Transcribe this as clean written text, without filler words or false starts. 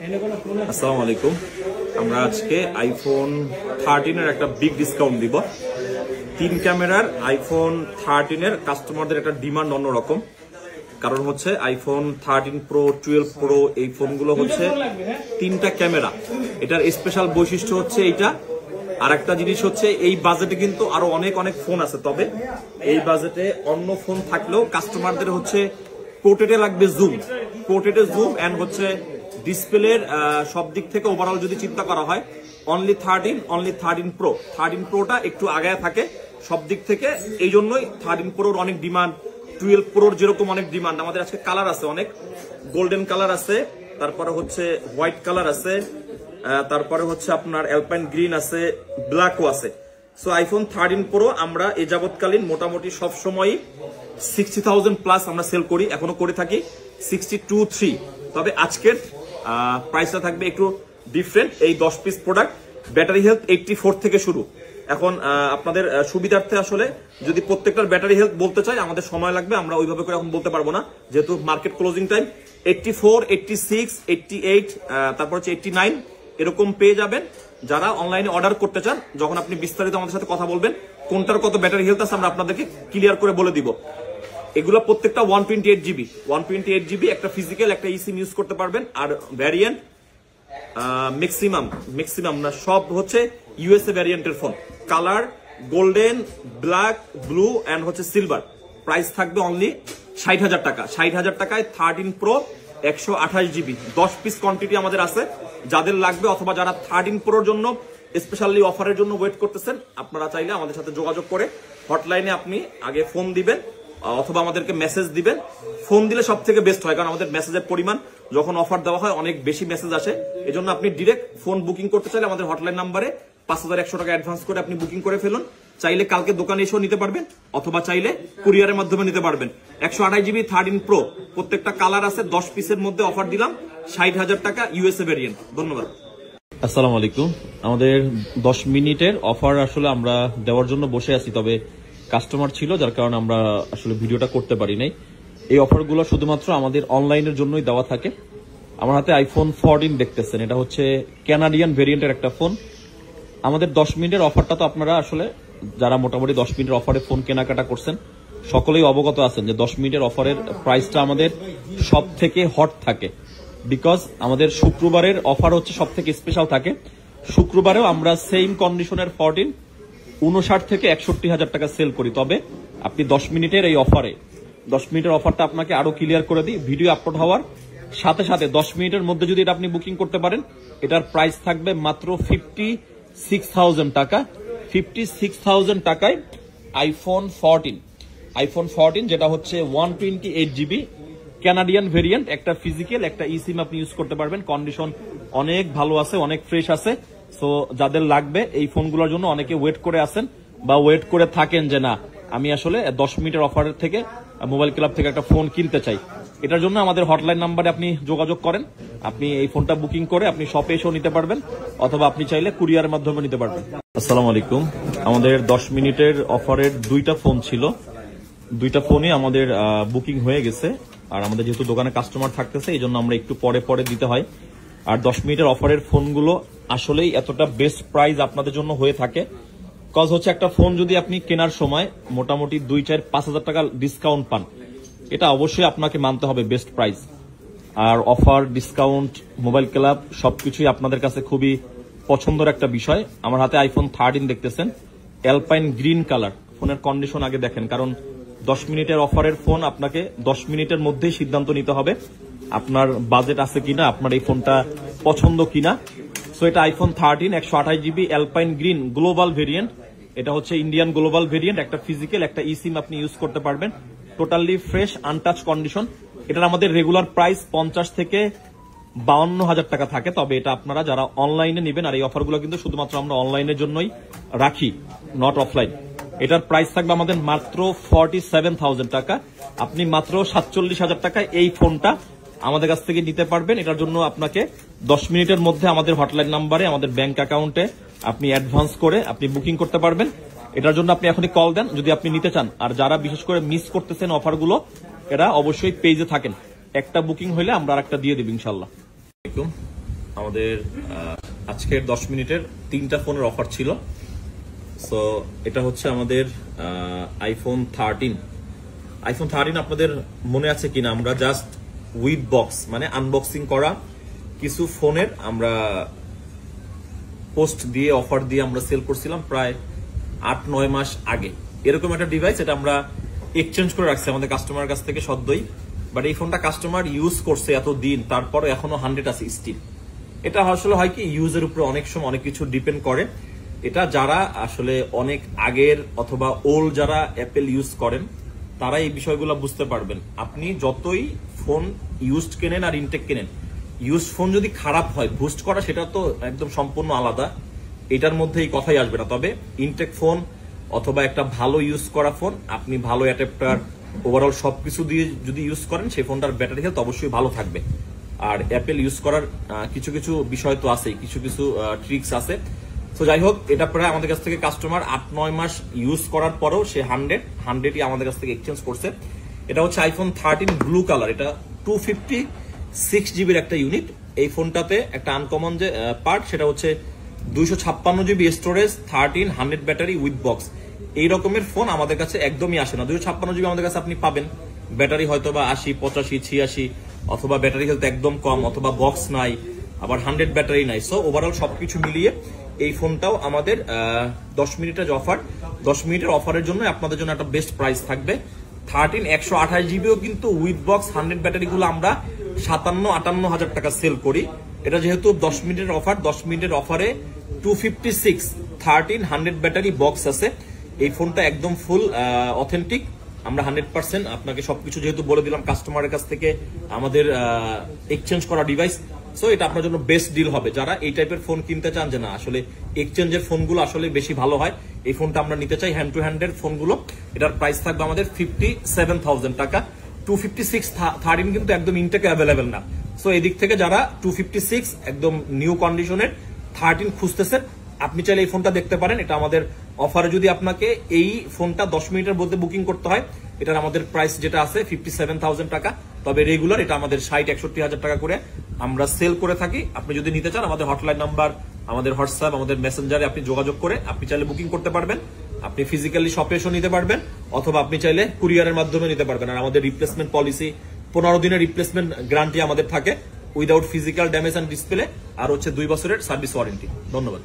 আসসালামু আলাইকুম। আমরা আজকে আইফোন 13 এর একটা বিগ ডিসকাউন্ট দিব। 3 ক্যামেরার আইফোন 13 এর কাস্টমারদের একটা ডিমান্ড অন্যরকম। কারণ হচ্ছে আইফোন 13 প্রো, 12 প্রো এই ফোনগুলো হচ্ছে 3টা ক্যামেরা। এটার স্পেশাল বৈশিষ্ট্য হচ্ছে এইটা। আর একটা জিনিস হচ্ছে এই বাজেটে কিন্তু আরো অনেক অনেক ফোন আছে, তবে এই বাজেটে অন্য ফোন থাকলেও কাস্টমারদের হচ্ছে পোর্ট্রেটে লাগবে জুম, পোর্ট্রেটে জুম এন্ড হচ্ছে ডিসপ্লের সব দিক থেকে ওভারঅল যদি চিন্তা করা হয় অনলি 13 প্রো। 13 প্রোটা একটু আগায় থাকে সব দিক থেকে, এই জন্যই 13 প্রোর অনেক ডিমান্ড। 12 প্রোর যেরকম অনেক ডিমান্ড। আমাদের আজকে কালার আছে অনেক, গোল্ডেন কালার আছে, তারপরে হচ্ছে হোয়াইট কালার আছে, তারপরে হচ্ছে আপনার অ্যালপাইন গ্রিন আছে, ব্ল্যাকও আছে। সো আইফোন 13 প্রো আমরা এ যাবৎকালীন মোটামুটি সব সময় 60,000 প্লাস আমরা সেল করি, এখনো করে থাকি 62,300। তবে আজকের প্রাইসটা থাকবে একটু ডিফারেন্ট। এই 10 পিস প্রোডাক্ট, ব্যাটারি হেলথ 84 থেকে শুরু। এখন আপনাদের সুবিধার্থে আসলে যদি প্রত্যেকটার ব্যাটারি হেলথ বলতে চাই আমাদের সময় লাগবে, আমরা ওইভাবে করে এখন বলতে পারবো না, যেহেতু মার্কেট ক্লোজিং টাইম। 84, 86, 88, তারপর হচ্ছে 89 এরকম পেয়ে যাবেন। যারা অনলাইনে অর্ডার করতে চান, যখন আপনি বিস্তারিত আমাদের সাথে কথা বলবেন কোনটার কত ব্যাটারি হেলথ আছে আমরা আপনাদেরকে ক্লিয়ার করে বলে দিব। এগুলো প্রত্যেকটা 128 জিবি, একটা ফিজিক্যাল একটা ইসিম ইউজ করতে পারবেন। আর ভ্যারিয়েন্ট ম্যাক্সিমাম না, সব হচ্ছে ইউএসএ ভ্যারিয়েন্টের ফোন। Colour golden, black, blue and হচ্ছে সিলভার। প্রাইস থাকবে অনলি 60,000 টাকা। 60,000 টাকায় 13 প্রো 128 জিবি 10 পিস কোয়ান্টিটি আমাদের আছে। যাদের লাগবে অথবা যারা 13 প্রোর জন্য স্পেশালি অফারের জন্য ওয়েট করতেছেন, আপনারা চাইলে আমাদের সাথে যোগাযোগ করে হটলাইনে আপনি আগে ফোন দিবেন অথবা আমাদেরকে মেসেজ দিবেন। ফোন দিলে সব থেকে বেস্ট হয়, কারণ আমাদের মেসেজের পরিমাণ যখন অফার দেওয়া হয় অনেক বেশি মেসেজ আসে। এজন্য আপনি ডিরেক্ট ফোন বুকিং করতে চাইলে আমাদের হটলাইন নাম্বারে 5,100 টাকা অ্যাডভান্স করে আপনি বুকিং করে ফেলুন। চাইলে কালকে দোকানে এসেও নিতে পারবেন অথবা চাইলে কুরিয়ারের মাধ্যমে নিতে পারবেন। 128 জিবি 13 প্রো, প্রত্যেকটা কালার আছে, 10 পিসের মধ্যে অফার দিলাম 60,000 টাকা ইউএসএ ভেরিয়েন্ট। ধন্যবাদ। আসসালামু আলাইকুম। আমাদের 10 মিনিটের অফার আসলে আমরা দেওয়ার জন্য বসে আছি, তবে কাস্টমার ছিল যার কারণে আমরা আসলে ভিডিওটা করতে পারি নাই। এই অফারগুলো শুধুমাত্র আমাদের অনলাইনের জন্যই দেওয়া থাকে। আমার হাতে আইফোন 14 দেখতেছেন, এটা হচ্ছে ক্যানাডিয়ান ভেরিয়েন্টের একটা ফোন। আমাদের 10 মিনিটের অফারটা তো আপনারা আসলে যারা মোটামুটি 10 মিনিটের অফারে ফোন কেনাকাটা করছেন সকলেই অবগত আছেন যে 10 মিনিটের অফারের প্রাইসটা আমাদের সব থেকে হট থাকে। বিকজ আমাদের শুক্রবারের অফার হচ্ছে সব থেকে স্পেশাল থাকে। শুক্রবারেও আমরা সেম কন্ডিশনের 14 59 থেকে 61,000 টাকা সেল করি। তবে আপনি 10 মিনিটের এই অফারে 10 মিনিটের অফারটা আপনাকে আরো ক্লিয়ার করে দিই। ভিডিও আপলোড হওয়ার সাথে সাথে 10 মিনিটের মধ্যে যদি এটা আপনি বুকিং করতে পারেন, এটার প্রাইস থাকবে মাত্র 56,000 টাকা। 56,000 টাকায় আইফোন 14 যেটা হচ্ছে 128 জিবি ক্যানাডিয়ান ভেরিয়েন্ট, একটা ফিজিক্যাল একটা ইসিম আপনি ইউজ করতে পারবেন। কন্ডিশন অনেক ভালো আছে, অনেক ফ্রেশ আছে। সো যাদের লাগবে এই ফোনগুলোর জন্য অনেকে ওয়েট করে আছেন বা ওয়েট করে থাকেন যে না আমি আসলে 10 মিনিটের অফারের থেকে মোবাইল ক্লাব থেকে একটা ফোন কিনতে চাই, এটার জন্য আমাদের হটলাইন নাম্বারে আপনি যোগাযোগ করেন। আপনি এই ফোনটা বুকিং করে আপনি শপে এসেও নিতে পারবেন অথবা আপনি চাইলে কুরিয়ারের মাধ্যমে নিতে পারবেন। আসসালামু আলাইকুম। আমাদের 10 মিনিটের অফারের 2টা ফোন ছিল, 2টা ফোনই আমাদের বুকিং হয়ে গেছে। আর আমাদের যেহেতু দোকানে কাস্টমার থাকতেছে এই জন্য আমরা একটু পরে পরে দিতে হয়। আর 10 মিনিটের অফারের ফোনগুলো আসলেই এতটা বেস্ট প্রাইস আপনাদের জন্য হয়ে থাকে। কজ হচ্ছে একটা ফোন যদি আপনি কেনার সময় মোটামুটি 2-4-5,000 টাকা ডিসকাউন্ট পান, এটা অবশ্যই আপনাকে মানতে হবে বেস্ট প্রাইস। আর অফার, ডিসকাউন্ট, মোবাইল ক্লাব সবকিছুই আপনাদের কাছে খুবই পছন্দের একটা বিষয়। আমার হাতে আইফোন 13 দেখতেছেন, অ্যালপাইন গ্রিন কালার। ফোনের কন্ডিশন আগে দেখেন, কারণ 10 মিনিটের অফারের ফোন আপনাকে 10 মিনিটের মধ্যেই সিদ্ধান্ত নিতে হবে আপনার বাজেট আছে কিনা, আপনার এই ফোনটা পছন্দ কিনা। সো এটা iPhone 13 128 GB alpine green global variant. এটা হচ্ছে ইন্ডিয়ান গ্লোবাল ভেরিয়েন্ট, একটা ফিজিক্যাল একটা ইসিম আপনি ইউজ করতে পারবেন। Totally fresh untouch condition. এটার আমাদের রেগুলার প্রাইস 50 থেকে 52,000 টাকা থাকে। তবে এটা আপনারা যারা অনলাইনে নেবেন, আর এই অফারগুলো কিন্তু শুধুমাত্র আমরা অনলাইনের জন্যই রাখি, নট অফলাইন। এটার প্রাইস থাকবে আমাদের মাত্র 47,000 টাকা। আপনি মাত্র 47,000 টাকায় এই ফোনটা আমাদের কাছ থেকে নিতে পারবেন। এটার জন্য আপনাকে 10 মিনিটের মধ্যে আমাদের হটলাইন নাম্বারে আমাদের ব্যাংক অ্যাকাউন্টে আপনি অ্যাডভান্স করে আপনি বুকিং করতে পারবেন। এটার জন্য আপনি এখনই কল দেন যদি আপনি নিতে চান। আর যারা বিশেষ করে মিস করতেছেন অফারগুলো, এরা অবশ্যই পেজে থাকেন, একটা বুকিং হইলে আমরা আরেকটা দিয়ে দেব ইনশাল্লাহ। আমাদের আজকের 10 মিনিটের 3টা ফোনের অফার ছিল। সো এটা হচ্ছে আমাদের আইফোন 13 আপনাদের মনে আছে কিনা, আমরা জাস্ট উইথ বক্স মানে আনবক্সিং করা কিছু ফোনের আমরা পোস্ট দিয়ে অফার দিয়ে আমরা সেল করছিলাম প্রায় 8-9 মাস আগে। এরকম একটা ডিভাইস, এটা আমরা এক্সচেঞ্জ করে রাখছি আমাদের কাস্টমারের কাছ থেকে সদ্যই। বাট এই ফোনটা কাস্টমার ইউজ করছে এতদিন, তারপর এখনো 100 আছে স্টিল। এটা আসলে হয় কি, ইউজের উপরে অনেক সময় অনেক কিছু ডিপেন্ড করে। এটা যারা আসলে অনেক আগের অথবা ওল্ড যারা অ্যাপেল ইউজ করেন তারা এই বিষয়গুলো বুঝতে পারবেন। আপনি যতই ফোন ইউজড কেনেন আর ইনটেক কেনেন, ইউজ ফোন যদি খারাপ হয়, বুস্ট করা সেটা তো একদম সম্পূর্ণ আলাদা, এটার মধ্যে এই কথাই আসবে না। তবে ইনটেক ফোন অথবা একটা ভালো ইউজ করা ফোন, আপনি ভালো অ্যাডাপ্টার ওভারঅল সবকিছু দিয়ে যদি ইউজ করেন, সেই ফোনটার ব্যাটারি হেলথ অবশ্যই ভালো থাকবে। আর অ্যাপেল ইউজ করার কিছু কিছু বিষয় তো আছেই, কিছু কিছু ট্রিক্স আছে। তো যাই হোক, এটা প্রায় আমাদের কাছ থেকে কাস্টমার 8-9 মাস ইউজ করার পরেও সে 100ই আমাদের কাছ থেকে এক্সচেঞ্জ করছে। এটা হচ্ছে আইফোন 13 ব্লু কালার। এটা 256 জিবির একটা ইউনিট। এই ফোনটাতে একটা আনকমন যে পার্ট, সেটা হচ্ছে 256 GB storage, 100 battery with box. এই রকমের ফোন আমাদের কাছে একদমই আসে না। 256 জিবি আমাদের কাছে আপনি পাবেন, ব্যাটারি হয়তো বা 80, 85, 86, অথবা ব্যাটারি হেলথ একদম কম, অথবা বক্স নাই, আবার 100 ব্যাটারি নাই। সো ওভারঅল সবকিছু মিলিয়ে এই ফোনটাও আমাদের 10 মিনিটের অফার, 10 মিনিটের অফারের জন্য আপনাদের জন্য একটা বেস্ট প্রাইস থাকবে। 13 128 জিবিও কিন্তু উইথ বক্স 100 ব্যাটারি গুলো আমরা 57-58 হাজার টাকা সেল করি। এটা যেহেতু 10 মিনিটের অফার, 10 মিনিটের অফারে 256 13 100 ব্যাটারি বক্স আছে। এই ফোনটা একদম ফুল অথেন্টিক। আমরা 100% আপনাকে সবকিছু যেহেতু বলে দিলাম কাস্টমারের কাছ থেকে আমাদের এক্সচেঞ্জ করা ডিভাইস। সো এটা আপনার জন্য বেস্ট ডিল হবে যারা এই টাইপের ফোন কিনতে চান, যে না আসলে এক্সচেঞ্জের ফোনগুলো আসলে বেশি ভালো হয়, এই ফোনটা আমরা নিতে চাই হ্যান্ড টু হ্যান্ডের ফোনগুলো। এটার প্রাইস থাকবে আমাদের 57,000 টাকা। 256 13 কিন্তু একদম ইনটেক অ্যাভেলেবেল না। সো এদিক থেকে যারা 256 একদম নিউ কন্ডিশনের 13 খুঁজতেছেন, আপনি চাইলে এই ফোনটা দেখতে পারেন। এটা আমাদের অফারে যদি আপনাকে এই ফোনটা 10 মিনিটের মধ্যে বুকিং করতে হয়, এটার আমাদের প্রাইস যেটা আছে 57,000 টাকা। তবে রেগুলার এটা আমাদের 60-61 হাজার টাকা করে আমরা সেল করে থাকি। আপনি যদি নিতে চান, আমাদের হটলাইন নাম্বার, আমাদের হোয়াটসঅ্যাপ, আমাদের মেসেঞ্জারে আপনি যোগাযোগ করে আপনি চাইলে বুকিং করতে পারবেন। আপনি ফিজিক্যালি শপে এসেও নিতে পারবেন, অথবা আপনি চাইলে কুরিয়ারের মাধ্যমে নিতে পারবেন। আর আমাদের রিপ্লেসমেন্ট পলিসি 15 দিনের রিপ্লেসমেন্ট গ্যারান্টি আমাদের থাকে without physical damage and display, আর হচ্ছে 2 বছরের সার্ভিস ওয়ারেন্টি। ধন্যবাদ।